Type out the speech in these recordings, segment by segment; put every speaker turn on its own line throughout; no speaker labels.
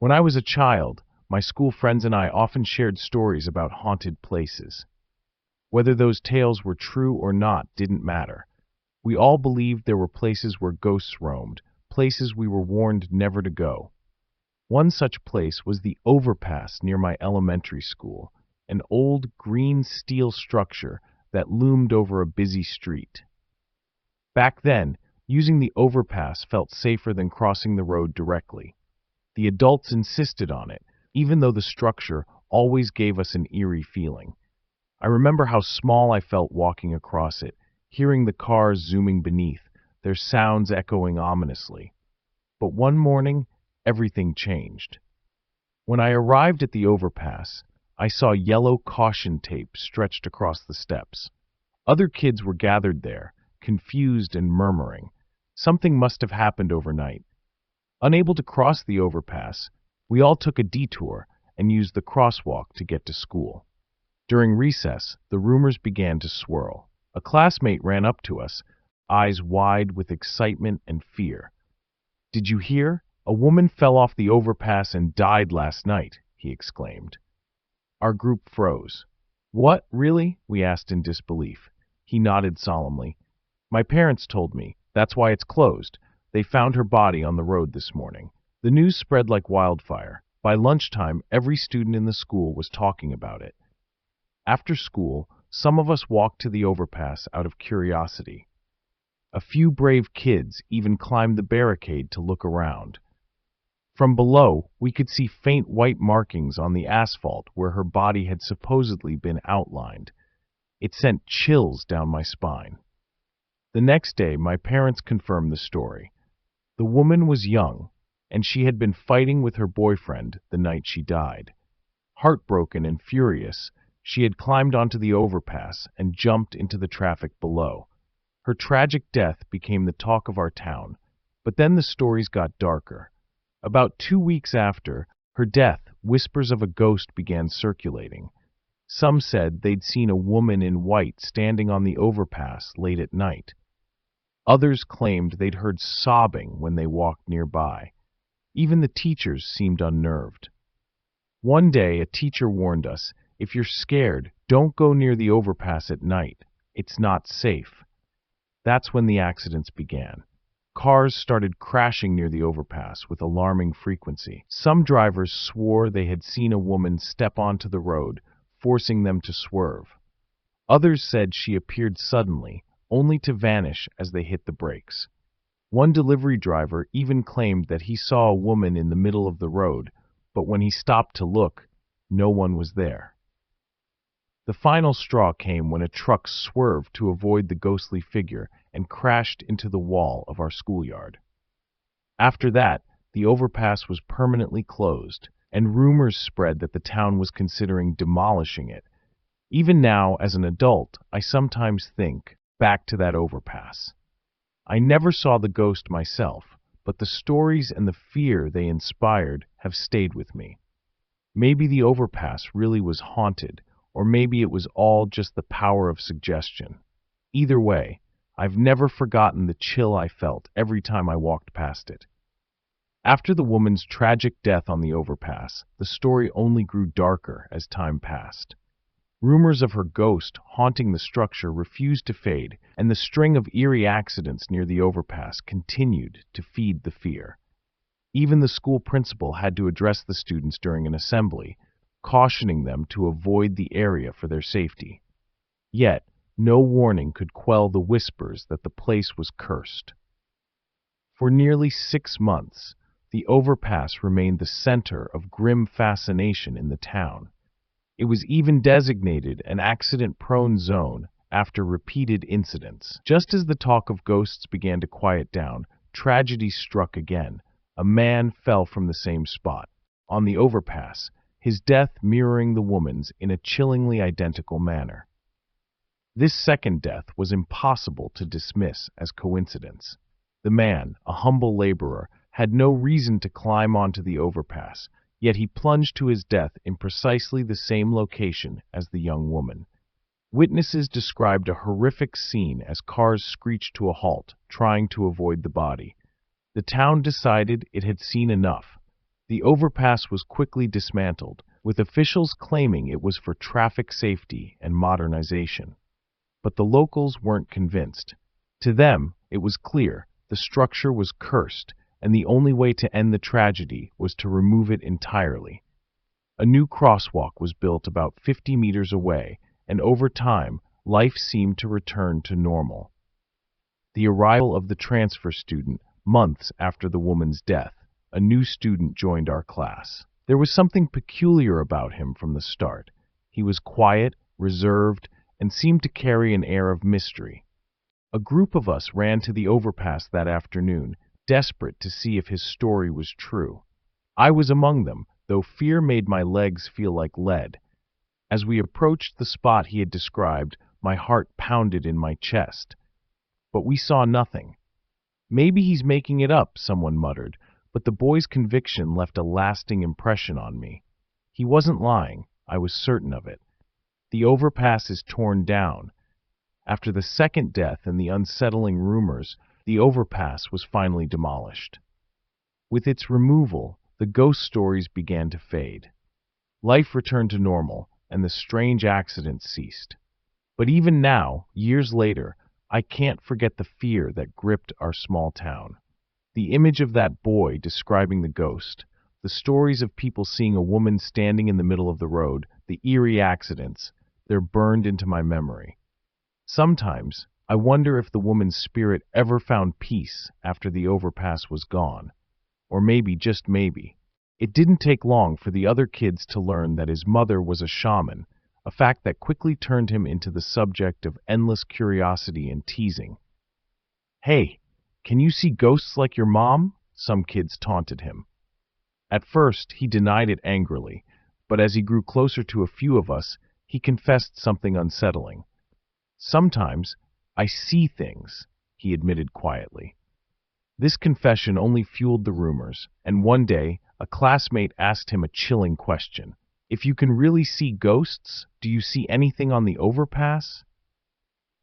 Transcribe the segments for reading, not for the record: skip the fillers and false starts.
When I was a child, my school friends and I often shared stories about haunted places. Whether those tales were true or not didn't matter. We all believed there were places where ghosts roamed, places we were warned never to go. One such place was the Overpass near my elementary school, an old green steel structure that loomed over a busy street. Back then, using the overpass felt safer than crossing the road directly. The adults insisted on it, even though the structure always gave us an eerie feeling. I remember how small I felt walking across it, hearing the cars zooming beneath, their sounds echoing ominously. But one morning, everything changed. When I arrived at the overpass, I saw yellow caution tape stretched across the steps. Other kids were gathered there, confused and murmuring. Something must have happened overnight. Unable to cross the overpass, we all took a detour and used the crosswalk to get to school. During recess, the rumors began to swirl. A classmate ran up to us, eyes wide with excitement and fear. "Did you hear? A woman fell off the overpass and died last night," he exclaimed. Our group froze. "What, really?" we asked in disbelief. He nodded solemnly. "My parents told me. That's why it's closed. They found her body on the road this morning." The news spread like wildfire. By lunchtime, every student in the school was talking about it. After school, some of us walked to the overpass out of curiosity. A few brave kids even climbed the barricade to look around. From below, we could see faint white markings on the asphalt where her body had supposedly been outlined. It sent chills down my spine. The next day, my parents confirmed the story. The woman was young, and she had been fighting with her boyfriend the night she died. Heartbroken and furious, she had climbed onto the overpass and jumped into the traffic below. Her tragic death became the talk of our town, but then the stories got darker. About 2 weeks after her death, whispers of a ghost began circulating. Some said they'd seen a woman in white standing on the overpass late at night. Others claimed they'd heard sobbing when they walked nearby. Even the teachers seemed unnerved. One day, a teacher warned us, "If you're scared, don't go near the overpass at night. It's not safe." That's when the accidents began. Cars started crashing near the overpass with alarming frequency. Some drivers swore they had seen a woman step onto the road, forcing them to swerve. Others said she appeared suddenly, only to vanish as they hit the brakes. One delivery driver even claimed that he saw a woman in the middle of the road, but when he stopped to look, no one was there. The final straw came when a truck swerved to avoid the ghostly figure and crashed into the wall of our schoolyard. After that, the overpass was permanently closed, and rumors spread that the town was considering demolishing it. Even now, as an adult, I sometimes think back to that overpass. I never saw the ghost myself, but the stories and the fear they inspired have stayed with me. Maybe the overpass really was haunted, or maybe it was all just the power of suggestion. Either way, I've never forgotten the chill I felt every time I walked past it. After the woman's tragic death on the overpass, the story only grew darker as time passed. Rumors of her ghost haunting the structure refused to fade, and the string of eerie accidents near the overpass continued to feed the fear. Even the school principal had to address the students during an assembly, cautioning them to avoid the area for their safety. Yet, no warning could quell the whispers that the place was cursed. For nearly 6 months, the overpass remained the center of grim fascination in the town. It was even designated an accident-prone zone after repeated incidents. Just as the talk of ghosts began to quiet down, tragedy struck again. A man fell from the same spot, on the overpass, his death mirroring the woman's in a chillingly identical manner. This second death was impossible to dismiss as coincidence. The man, a humble laborer, had no reason to climb onto the overpass, yet he plunged to his death in precisely the same location as the young woman. Witnesses described a horrific scene as cars screeched to a halt, trying to avoid the body. The town decided it had seen enough. The overpass was quickly dismantled, with officials claiming it was for traffic safety and modernization. But the locals weren't convinced. To them, it was clear the structure was cursed, and the only way to end the tragedy was to remove it entirely. A new crosswalk was built about 50 meters away, and over time, life seemed to return to normal. The arrival of the transfer student, months after the woman's death, a new student joined our class. There was something peculiar about him from the start. He was quiet, reserved, and seemed to carry an air of mystery. A group of us ran to the overpass that afternoon, desperate to see if his story was true. I was among them, though fear made my legs feel like lead. As we approached the spot he had described, my heart pounded in my chest. But we saw nothing. "Maybe he's making it up," someone muttered, but the boy's conviction left a lasting impression on me. He wasn't lying, I was certain of it. The overpass is torn down. After the second death and the unsettling rumors, the overpass was finally demolished. With its removal, the ghost stories began to fade. Life returned to normal, and the strange accidents ceased. But even now, years later, I can't forget the fear that gripped our small town. The image of that boy describing the ghost, the stories of people seeing a woman standing in the middle of the road, the eerie accidents, they're burned into my memory. Sometimes, I wonder if the woman's spirit ever found peace after the overpass was gone. Or maybe, just maybe, it didn't take long for the other kids to learn that his mother was a shaman, a fact that quickly turned him into the subject of endless curiosity and teasing. "Hey, can you see ghosts like your mom?" some kids taunted him. At first, he denied it angrily, but as he grew closer to a few of us, he confessed something unsettling. "Sometimes I see things," he admitted quietly. This confession only fueled the rumors, and one day, a classmate asked him a chilling question. "If you can really see ghosts, do you see anything on the overpass?"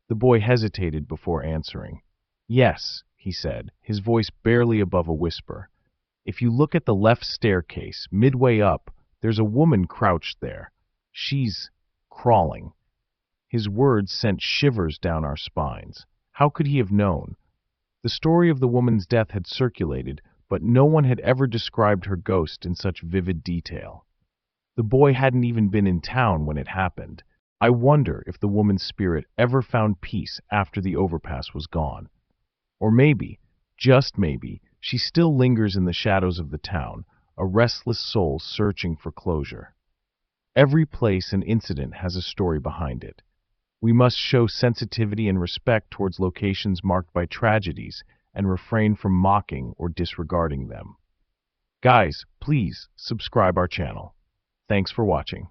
The boy hesitated before answering. "Yes," he said, his voice barely above a whisper. "If you look at the left staircase, midway up, there's a woman crouched there. She's crawling." His words sent shivers down our spines. How could he have known? The story of the woman's death had circulated, but no one had ever described her ghost in such vivid detail. The boy hadn't even been in town when it happened. I wonder if the woman's spirit ever found peace after the overpass was gone. Or maybe, just maybe, she still lingers in the shadows of the town, a restless soul searching for closure. Every place and incident has a story behind it. We must show sensitivity and respect towards locations marked by tragedies and refrain from mocking or disregarding them. Guys, please subscribe our channel. Thanks for watching.